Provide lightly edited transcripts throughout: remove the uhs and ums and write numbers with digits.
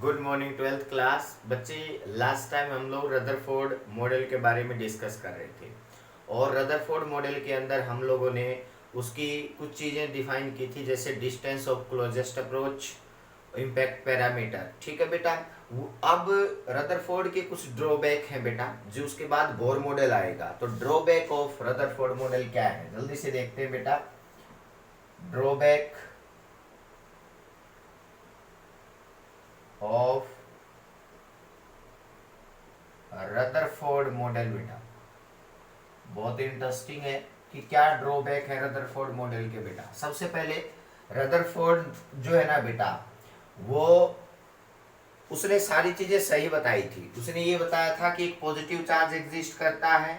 Good morning twelfth class बच्चे। Last time हम लोग रदरफोर्ड मॉडल के बारे में डिस्कस कर रहे थे और रदरफोर्ड मॉडल के अंदर हम लोगों ने उसकी कुछ चीज़ें डिफाइन की थी, जैसे distance of closest approach, impact parameter. ठीक है बेटा। अब रदरफोर्ड के कुछ ड्रॉबैक हैं बेटा, जो उसके बाद बोर मॉडल आएगा। तो ड्रॉबैक ऑफ रदरफोर्ड मॉडल क्या है, जल्दी से देखते हैं बेटा। ड्रॉबैक ऑफ रदरफोर्ड मॉडल बेटा, बहुत इंटरेस्टिंग है कि क्या ड्रॉबैक है रदरफोर्ड मॉडल के बेटा। सबसे पहले रदरफोर्ड जो है ना बेटा, वो उसने सारी चीजें सही बताई थी। उसने ये बताया था कि एक पॉजिटिव चार्ज एग्जिस्ट करता है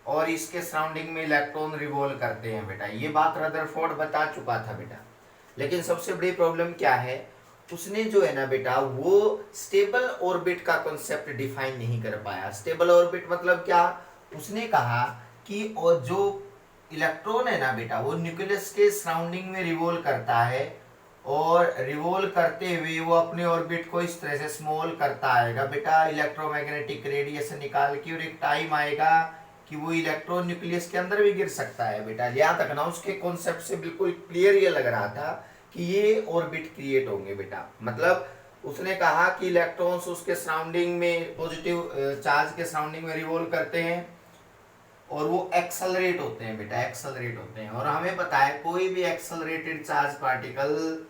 और इसके सराउंडिंग में इलेक्ट्रॉन रिवॉल्व करते हैं बेटा। ये बात रदरफोर्ड बता चुका था बेटा। लेकिन सबसे बड़ी प्रॉब्लम क्या है, उसने जो है ना बेटा वो स्टेबल ऑर्बिट का कॉन्सेप्ट डिफाइन नहीं कर पाया। स्टेबल ऑर्बिट मतलब क्या, उसने कहा कि और जो इलेक्ट्रॉन है ना बेटा वो न्यूक्लियस के सराउंडिंग में रिवॉल्व करता है और रिवॉल्व करते हुए वो अपने ऑर्बिट को इस तरह से स्मॉल करता आएगा बेटा, इलेक्ट्रोमैग्नेटिक रेडिएशन निकाल के, और एक टाइम आएगा कि वो इलेक्ट्रॉन न्यूक्लियस के अंदर भी गिर सकता है बेटा। याद रखना, उसके कॉन्सेप्ट से बिल्कुल क्लियर ये लग रहा था कि ये ऑर्बिट क्रिएट होंगे बेटा। मतलब उसने कहा कि इलेक्ट्रॉन्स उसके सराउंडिंग में, पॉजिटिव चार्ज के सराउंडिंग में रिवॉल्व करते हैं और वो एक्सेलरेट होते हैं बेटा, एक्सेलरेट होते हैं। और हमें पता है कोई भी accelerated charge particle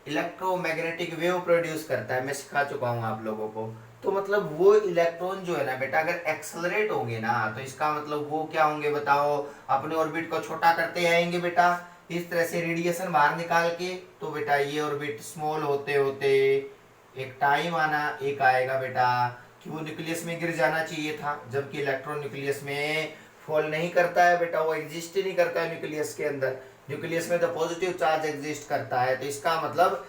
electromagnetic wave produce करता है, मैं सिखा चुका हूं आप लोगों को। तो मतलब वो इलेक्ट्रॉन जो है ना बेटा अगर एक्सेलरेट होंगे ना, तो इसका मतलब वो क्या होंगे बताओ, अपने ऑर्बिट को छोटा करते आएंगे बेटा, इस तरह से रेडिएशन बाहर निकाल के। तो बेटा ये ऑर्बिट स्मॉल होते होते एक टाइम एक आएगा बेटा कि वो न्यूक्लियस में गिर जाना चाहिए था, जबकि इलेक्ट्रॉन न्यूक्लियस में फॉल नहीं करता है बेटा, वो एग्जिस्ट ही नहीं करता है न्यूक्लियस के अंदर। न्यूक्लियस में तो पॉजिटिव चार्ज एग्जिस्ट करता है। तो इसका मतलब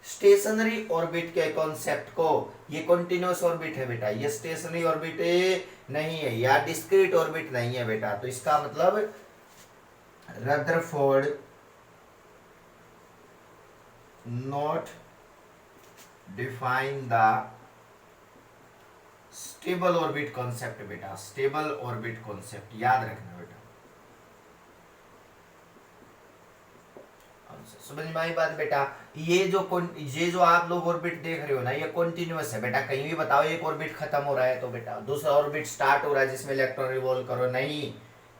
स्टेशनरी ऑर्बिट के कॉन्सेप्ट को, ये कॉन्टिन्यूअस ऑर्बिट है बेटा, ये स्टेशनरी ऑर्बिट नहीं है या डिस्क्रीट ऑर्बिट नहीं है बेटा। तो इसका मतलब Rutherford not define the stable orbit concept बेटा, स्टेबल ऑर्बिट कॉन्सेप्ट याद रखना बेटा। समझ में आई बात बेटा। ये जो आप लोग ऑर्बिट देख रहे हो ना, ये कॉन्टिन्यूअस है बेटा। कहीं भी बताओ एक ऑर्बिट खत्म हो रहा है तो बेटा दूसरा ऑर्बिट स्टार्ट हो रहा है जिसमें इलेक्ट्रॉन रिवॉल्व करो, नहीं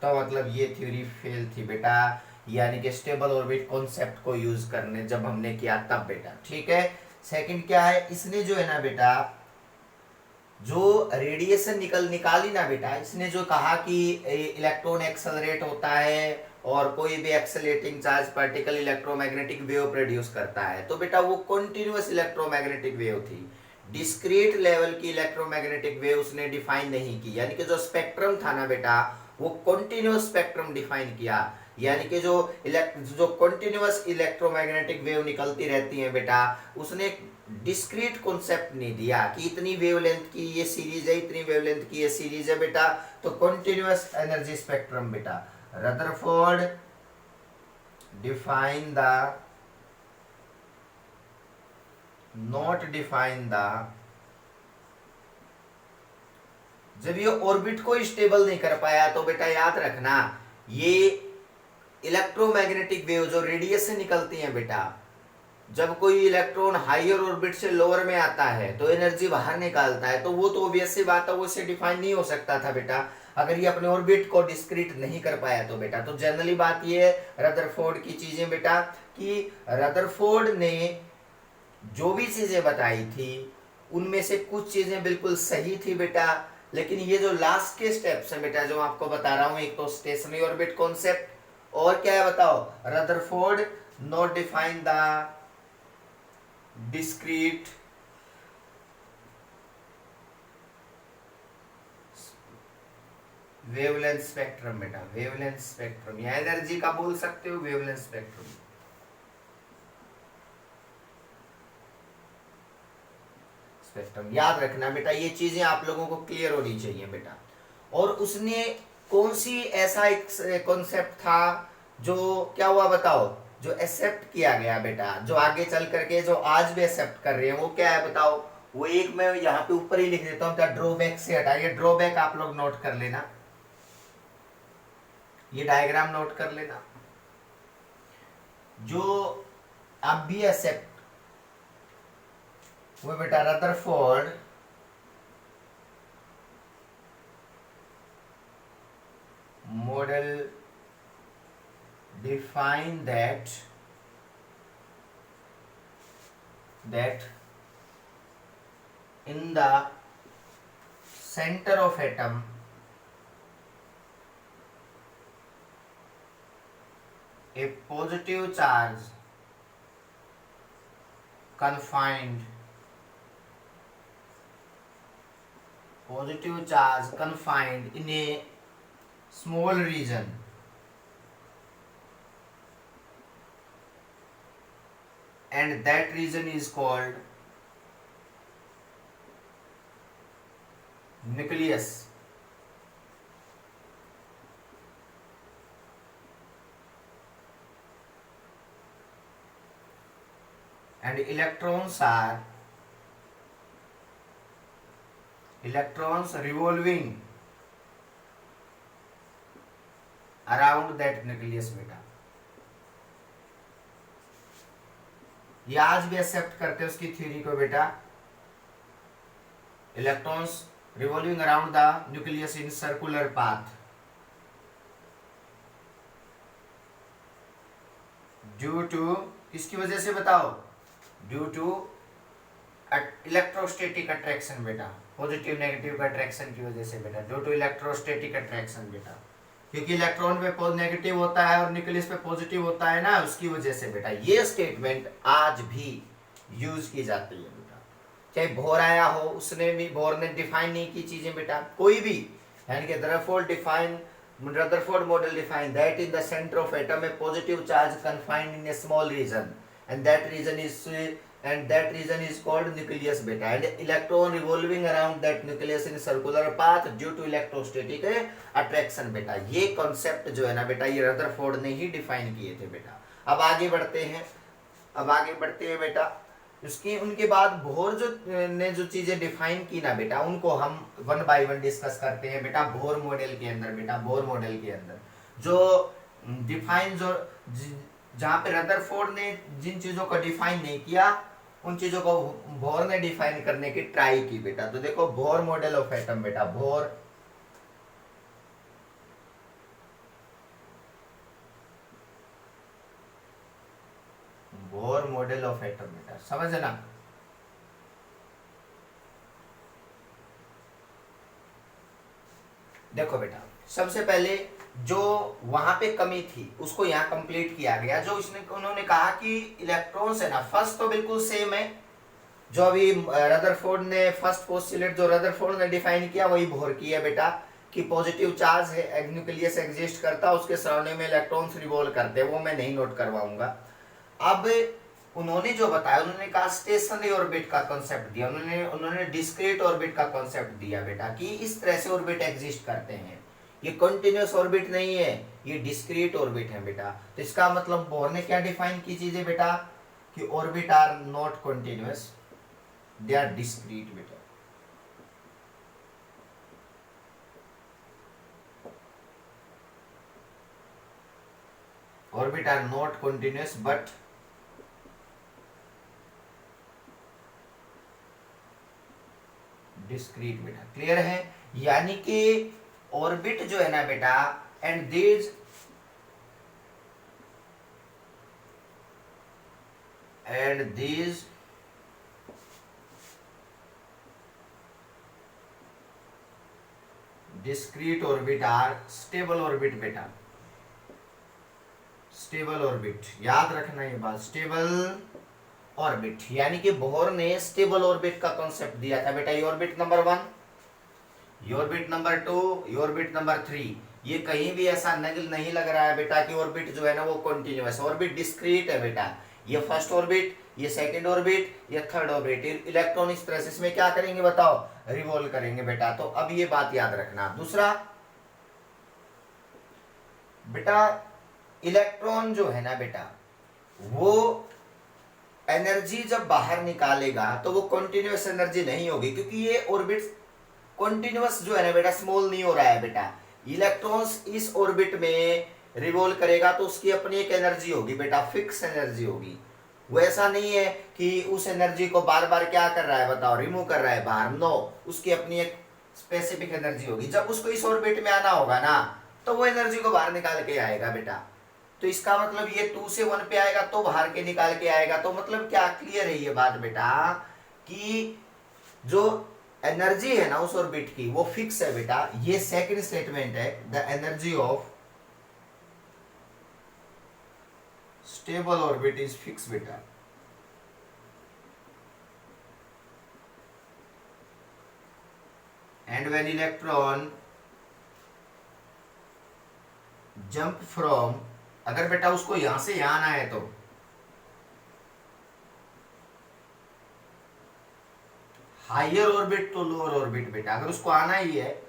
तो मतलब ये थ्योरी फेल थी बेटा। यानी कि स्टेबल ऑर्बिट कॉन्सेप्ट को यूज करने जब हमने किया तब बेटा। ठीक है। सेकंड क्या है, इसने जो है ना बेटा जो रेडिएशन निकाली ना बेटा, इसने जो कहा कि इलेक्ट्रॉन एक्सेलरेट होता है और कोई भी accelerating charge particle electromagnetic wave produce करता है, तो बेटा वो कॉन्टिन्यूअस इलेक्ट्रोमैग्नेटिक वेव थी। डिस्क्रीट लेवल की इलेक्ट्रोमैग्नेटिक वेव उसने डिफाइन नहीं की। यानी कि जो स्पेक्ट्रम था ना बेटा वो कॉन्टिन्यूअस स्पेक्ट्रम डिफाइन किया। यानी कि जो कॉन्टिन्यूअस इलेक्ट्रोमैग्नेटिक वेव निकलती रहती है बेटा, उसने डिस्क्रीट कॉन्सेप्ट नहीं दिया कि इतनी वेवलेंथ की ये सीरीज है, इतनी वेवलेंथ की ये सीरीज है बेटा। तो कॉन्टिन्यूअस एनर्जी स्पेक्ट्रम बेटा, Rutherford define the not define the, जब ये ऑर्बिट को स्टेबल नहीं कर पाया तो बेटा याद रखना ये इलेक्ट्रोमैग्नेटिक वेव जो रेडिएशन निकलती है बेटा, जब कोई इलेक्ट्रॉन हायर ऑर्बिट से लोअर में आता है तो एनर्जी बाहर निकालता है, तो वो तो ऑब्वियस सी बात है, वो से डिफाइन नहीं हो सकता था बेटा अगर ये अपने ऑर्बिट को डिस्क्रीट नहीं कर पाया तो बेटा। तो जनरली बात ये है रदरफोर्ड की चीजें बेटा कि रदरफोर्ड ने जो भी चीजें बताई थी उनमें से कुछ चीजें बिल्कुल सही थी बेटा, लेकिन ये जो लास्ट के स्टेप्स हैं बेटा जो आपको बता रहा हूं, एक तो स्टेशनरी ऑर्बिट कॉन्सेप्ट और क्या है बताओ, Rutherford not define the discrete wavelength spectrum बेटा, वेवलेंथ स्पेक्ट्रम या एनर्जी का बोल सकते हो, वेवलेंथ स्पेक्ट्रम स्पेक्ट्रम याद रखना बेटा। ये चीजें आप लोगों को क्लियर होनी चाहिए बेटा। और उसने कौन सी ऐसा एक कॉन्सेप्ट था जो क्या हुआ बताओ, जो एक्सेप्ट किया गया बेटा, जो आगे चल करके जो आज भी एक्सेप्ट कर रहे हैं, वो क्या है बताओ? वो एक मैं यहाँ पे ऊपर ही लिख देता हूँ, क्या ड्रॉबैक से हटाइए। ड्रॉबैक आप लोग नोट कर लेना, ये डायग्राम नोट कर लेना। जो अब भी एक्सेप्ट वो बेटा Rutherford model define that in the center of atom a positive charge confined in a small region and that region is called nucleus. And electrons revolving around that nucleus बेटा। ये आज भी एक्सेप्ट करते हैं उसकी theory को बेटा। Electrons revolving around the nucleus in circular path due to, किसकी वजह से बताओ? ड्यू टू इलेक्ट्रोस्टैटिक अट्रैक्शन बेटा, पॉजिटिव नेगेटिव का अट्रैक्शन की वजह से बेटा, ड्यू टू इलेक्ट्रोस्टैटिक अट्रैक्शन बेटा, क्योंकि इलेक्ट्रॉन पे नेगेटिव होता है और न्यूक्लियस पे पॉजिटिव होता है ना, उसकी वजह से बेटा। ये स्टेटमेंट आज भी यूज की जाती है बेटा। चाहे बोर आया हो, उसने भी, बोर ने डिफाइन नहीं की चीजें बेटा, कोई भी, यानी कि Rutherford model define that in the center of atom a positive charge confined in a small region and that region is called nucleus beta, and electron revolving around that nucleus in circular path due to electrostatic attraction बेटा। ये concept जो है ना बेटा, ये Rutherford ने ही define किए थे बेटा। अब आगे बढ़ते हैं बेटा। उसकी उनके बाद बोर ने जो चीजें डिफाइन की ना बेटा, उनको हम वन बाय वन डिस्कस करते हैं बेटा। बोर मॉडल के अंदर बेटा, बोर मॉडल के अंदर जो डिफाइन, जो जहाँ पे रदरफोर्ड ने जिन चीजों को डिफाइन नहीं किया, उन चीजों को बोर ने डिफाइन करने की ट्राई की बेटा। तो देखो बोर मॉडल ऑफ एटम बेटा, बोर मॉडल ऑफ एटम बेटा, समझना। देखो बेटा, सबसे पहले जो वहां पे कमी थी उसको यहाँ कंप्लीट किया गया। जो उन्होंने कहा कि इलेक्ट्रॉन्स है ना, फर्स्ट तो बिल्कुल सेम है जो अभी रदरफोर्ड ने, फर्स्ट पोस्टुलेट जो रदरफोर्ड ने डिफाइन किया वही बोर किया बेटा, कि पॉजिटिव चार्ज है, न्यूक्लियस एग्जिस्ट करता, उसके सराउंडिंग में इलेक्ट्रॉन्स रिवॉल्व करते हैं, वो मैं नहीं नोट करवाऊंगा। अब उन्होंने जो बताया, उन्होंने कहा स्टेशनरी ऑर्बिट का कॉन्सेप्ट दिया, उन्होंने डिस्क्रीट ऑर्बिट का कॉन्सेप्ट दिया बेटा, कि इस तरह से ऑर्बिट एग्जिस्ट करते हैं। ये कंटिन्यूअस ऑर्बिट नहीं है, ये डिस्क्रीट ऑर्बिट है बेटा। तो इसका मतलब बोर ने क्या डिफाइन की चीजें बेटा, कि orbit are not continuous, they are discrete बेटा। Orbit are not continuous but discrete बेटा। क्लियर है? यानी कि ऑर्बिट जो है ना बेटा, and these discrete orbit are stable orbit बेटा, स्टेबल ऑर्बिट, याद रखना ये बात, स्टेबल ऑर्बिट। यानी कि बोर ने स्टेबल ऑर्बिट का कॉन्सेप्ट दिया था बेटा। ये ऑर्बिट नंबर 1, ये ऑर्बिट नंबर 2, ये ऑर्बिट नंबर 3। ये कहीं भी ऐसा नहीं लग रहा है बेटा कि ऑर्बिट जो है ना वो कंटिन्यूअस, ऑर्बिट डिस्क्रीट है बेटा। ये फर्स्ट ऑर्बिट, ये सेकंड ऑर्बिट, ये थर्ड ऑर्बिट। इलेक्ट्रॉन इस तरह से इसमें क्या करेंगे बताओ, रिवॉल्व करेंगे बेटा। तो अब ये बात याद रखना। दूसरा बेटा, इलेक्ट्रॉन जो है ना बेटा, वो एनर्जी जब बाहर निकालेगा तो वो कंटिन्यूअस एनर्जी नहीं होगी, क्योंकि ये ऑर्बिट कंटिन्यूअस जो है ना बेटा स्मॉल नहीं हो रहा है बेटा। इलेक्ट्रॉन्स इस ऑर्बिट में रिवॉल्व करेगा तो उसकी अपनी एक एनर्जी होगी बेटा, फिक्स एनर्जी होगी। वो ऐसा नहीं है कि उस एनर्जी को बार बार क्या कर रहा है बताओ, रिमूव कर रहा है बाहर, नो, उसकी अपनी एक स्पेसिफिक एनर्जी होगी। जब उसको इस ऑर्बिट में आना होगा ना तो वो एनर्जी को बाहर निकाल के आएगा बेटा। तो इसका मतलब ये 2 से 1 पे आएगा तो बाहर के निकाल के आएगा। तो मतलब क्या क्लियर है ये बात बेटा कि जो एनर्जी है ना उस ऑर्बिट की वो फिक्स है बेटा। ये सेकंड स्टेटमेंट है, the energy of stable orbit is fix बेटा। And when electron jump from, अगर बेटा उसको यहां से यहां आना है तो हायर ऑर्बिट तो लोअर ऑर्बिट बेटा, अगर उसको आना ही है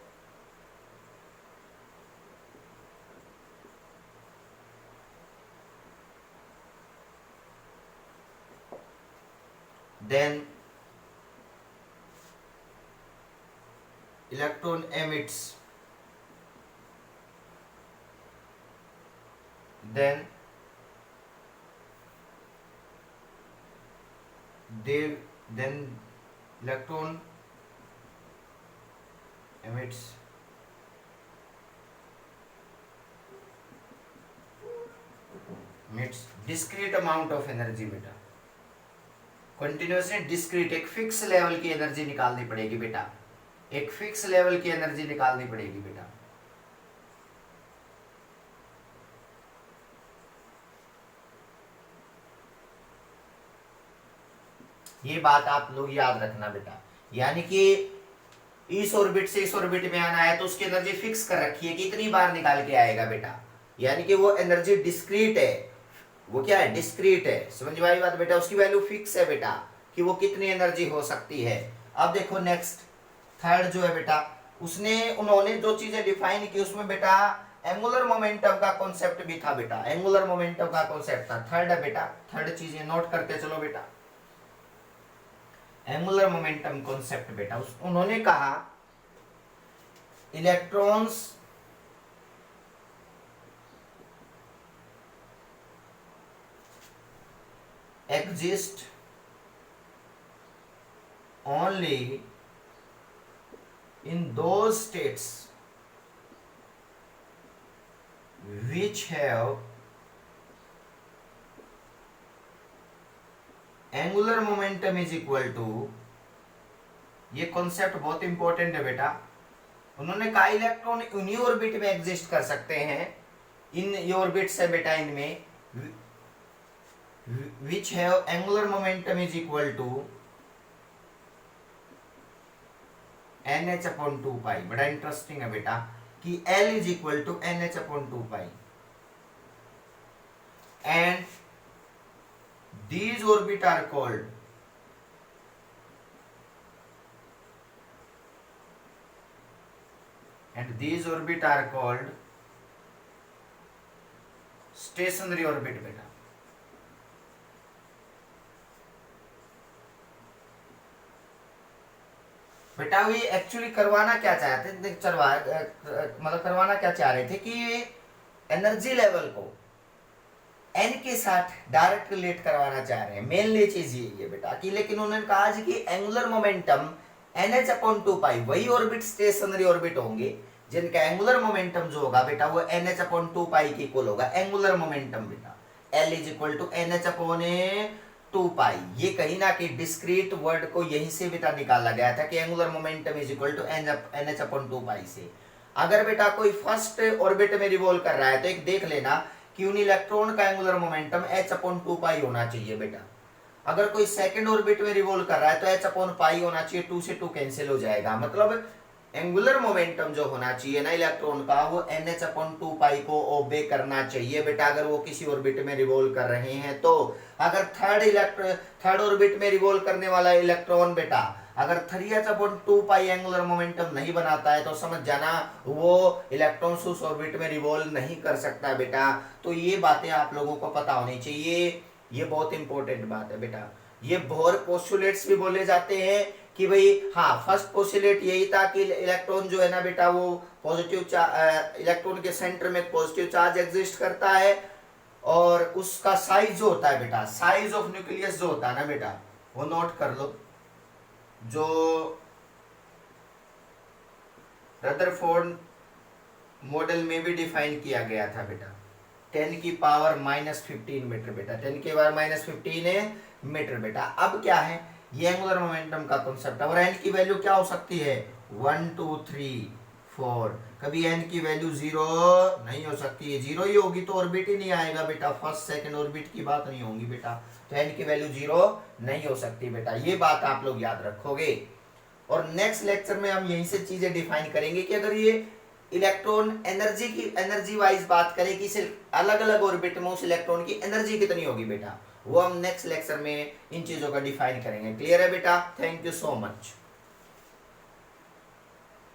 then electron emits, then electron emits discrete amount of energy बेटा। कंटिन्यूसली डिस्क्रीट एक फिक्स लेवल की एनर्जी निकालनी पड़ेगी बेटा, एक फिक्स लेवल की एनर्जी निकालनी पड़ेगी बेटा। ये बात आप लोग याद रखना बेटा, यानी कि इस ऑर्बिट से इस ऑर्बिट में आना है तो उसकी एनर्जी फिक्स कर रखी है कि इतनी बार निकाल के आएगा बेटा, यानी कि वो एनर्जी डिस्क्रीट है। वो क्या है, डिस्क्रीट है। समझ में आई बात बेटा, उसकी वैल्यू फिक्स है बेटा कि वो कितनी एनर्जी हो सकती है। अब देखो नेक्स्ट थर्ड जो है बेटा, उन्होंने जो चीजें डिफाइन की उसमें बेटा एंगुलर मोमेंटम का कॉन्सेप्ट भी था बेटा, एंगुलर मोमेंटम का कॉन्सेप्ट था। थर्ड है बेटा, थर्ड चीजें नोट करते चलो बेटा। एंगुलर मोमेंटम कॉन्सेप्ट बेटा, उन्होंने कहा electrons exist only in those states which have angular momentum is equal to, ये कॉन्सेप्ट बहुत इंपॉर्टेंट है बेटा। उन्होंने कहा इलेक्ट्रॉन उन्हीं ऑर्बिट में एग्जिस्ट कर सकते हैं, इन ये ऑर्बिट्स है बेटा इनमें, which have angular momentum is equal to nh/2 पाई। बड़ा इंटरेस्टिंग है बेटा कि L is equal to nh/2 pi, and these orbit are called stationary orbit बेटा। बेटा ये एक्चुअली करवाना क्या चाहते थे, मतलब करवाना क्या चाह रहे थे कि एनर्जी लेवल को एन के साथ डायरेक्ट रिलेट करवाना चाह रहे हैं। मेनली चीज ये बेटा कि, लेकिन उन्होंने कहा कि एंगुलर मोमेंटम NH/2 पाई, वही ऑर्बिट स्टेशनरी ऑर्बिट होंगे जिनका एंगुलर मोमेंटम जो होगा बेटा वो NH/2 पाई के इक्वल होगा। एंगुलर मोमेंटम बेटा L is equal to NH/2 pi. ये कहीं ना कहीं डिस्क्रीट वर्ड को यहीं से बेटा निकाला गया था कि angular momentum is equal to NH/2 pi से। अगर बेटा कोई फर्स्ट ऑर्बिट में रिवॉल्व कर रहा है तो एक देख लेना कि उन इलेक्ट्रॉन का एंगुलर मोमेंटम h/2 पाई होना चाहिए बेटा। अगर कोई सेकंड ऑर्बिट में रिवॉल्व कर रहा है तो h/पाई होना चाहिए, 2 से 2 कैंसिल हो जाएगा। मतलब एंगुलर मोमेंटम जो होना चाहिए ना इलेक्ट्रॉन का वो NH/2 पाई को ओबे करना चाहिए बेटा, अगर वो किसी ऑर्बिट में रिवॉल्व कर रहे हैं तो। अगर थर्ड ऑर्बिट में रिवॉल्व करने वाला इलेक्ट्रॉन बेटा अगर 3h/2 पाई एंगुलर मोमेंटम नहीं बनाता है तो समझ जाना वो इलेक्ट्रॉन उस ऑर्बिट में रिवॉल्व नहीं कर सकता बेटा। तो ये बातें आप लोगों को पता होनी चाहिए ये बहुत इंपॉर्टेंट बात है बेटा। ये बोर पोस्टुलेट्स भी बोले जाते हैं कि भाई हाँ, फर्स्ट पोस्टुलेट यही था कि इलेक्ट्रॉन जो है ना बेटा वो पॉजिटिव इलेक्ट्रॉन के सेंटर में पॉजिटिव चार्ज एग्जिस्ट करता है, और उसका साइज जो होता है बेटा, साइज ऑफ न्यूक्लियस जो होता है ना बेटा, वो नोट कर लो। जो रदरफोर्ड मॉडल में भी डिफाइन किया गया था बेटा, 10 की पावर -15 मीटर बेटा, 10 की पावर -15 है मीटर बेटा। अब क्या है, ये एंगुलर मोमेंटम का कॉन्सेप्ट है, और एन की वैल्यू क्या हो सकती है, 1 2 3 4। कभी एन की वैल्यू 0 नहीं हो सकती है, 0 ही होगी तो ऑर्बिट ही नहीं आएगा बेटा, फर्स्ट सेकंड ऑर्बिट की बात नहीं होगी बेटा, तो एन की वैल्यू 0 नहीं हो सकती बेटा, ये बात आप लोग याद रखोगे। और नेक्स्ट लेक्चर में हम यहीं से चीजें डिफाइन करेंगे कि अगर ये इलेक्ट्रॉन एनर्जी वाइज बात करें कि सिर्फ अलग अलग ऑर्बिट में उस इलेक्ट्रॉन की एनर्जी कितनी होगी बेटा, वो हम नेक्स्ट लेक्चर में इन चीजों का डिफाइन करेंगे। क्लियर है बेटा? Thank you so much.